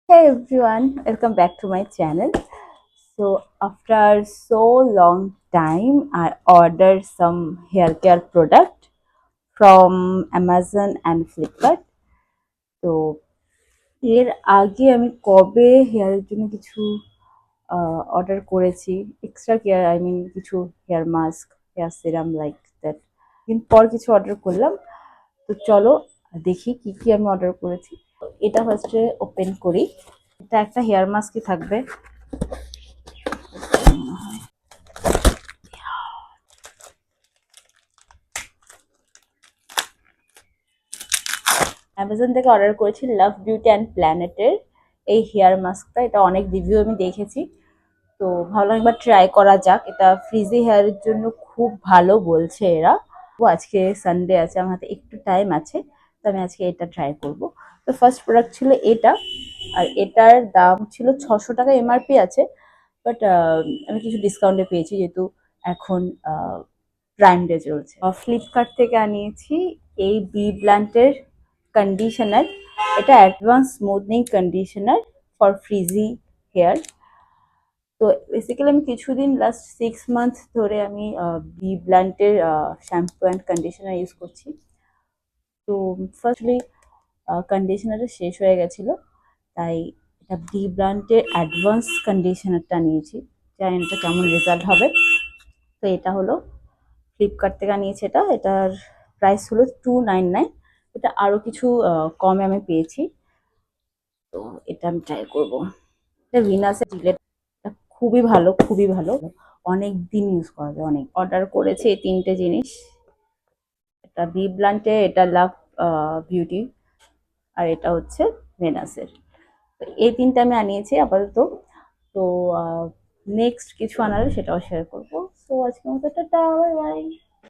Hey everyone, welcome back to my channel. So after so long time, I ordered some hair care product from Amazon and Flipkart. তো এর আগে আমি কবে হেয়ারের জন্য কিছু order করেছি, এক্সট্রা কেয়ার কিছু hair mask, hair serum like that. দিন পর কিছু অর্ডার করলাম। তো চলো দেখি কি কি আমি অর্ডার করেছি। এটা ফার্স্টে ওপেন করি। এটা একটা হেয়ার মাস্কই থাকবে। অ্যামাজন থেকে অর্ডার করেছি লাভ বিউটি অ্যান্ড প্ল্যানেটের এই হেয়ার মাস্কটা। এটা অনেক রিভিউ আমি দেখেছি, তো ভাবলাম একবার ট্রাই করা যাক। এটা ফ্রিজি হেয়ারের জন্য খুব ভালো বলছে এরা। তো আজকে সানডে আছে, আমার হাতে একটু টাইম আছে, তো আমি আজকে এটা ট্রাই করব। তো ফার্স্ট প্রোডাক্ট ছিল এটা, আর এটার দাম ছিল 600 টাকা, এমআরপি আছে। বাট আমি কিছু ডিসকাউন্টে পেয়েছি, যেহেতু এখন প্রাইম ডে চলছে। ফ্লিপকার্ট থেকে আনিয়েছি এই বি ব্লান্টের কন্ডিশনার। এটা advance smoothening conditioner for frizzy hair. তো বেসিক্যালি আমি কিছুদিন লাস্ট 6 মান্থ ধরে আমি বি ব্লান্টের শ্যাম্পু অ্যান্ড কন্ডিশনার ইউজ করছি। তো ফার্স্টলি কন্ডিশনারটা শেষ হয়ে গেছিলো, তাই এটা বি ব্র্যান্ডের অ্যাডভান্স কন্ডিশনারটা নিয়েছি। জানি না এটা কেমন রেজাল্ট হবে। তো এটা হলো ফ্লিপকার্ট থেকে নিয়েছি। এটার প্রাইস হলো 299। এটা আরও কিছু কমে আমি পেয়েছি। তো এটা আমি ট্রাই করবো। এটা ভিনাসের জিলেট, খুবই ভালো, খুবই ভালো। অনেক দিন ইউজ করা যায়। অনেক অর্ডার করেছি এই তিনটে জিনিস। এটা বি ব্লান্টে, এটা লাভ বিউটি, আর এটা হচ্ছে ভেনাসের। তো এই তিনটা আমি আনিয়েছি আপাতত। তো নেক্সট কিছু আনালে সেটাও শেয়ার করবো। সো আজকের মতো টাটা, বাই বাই।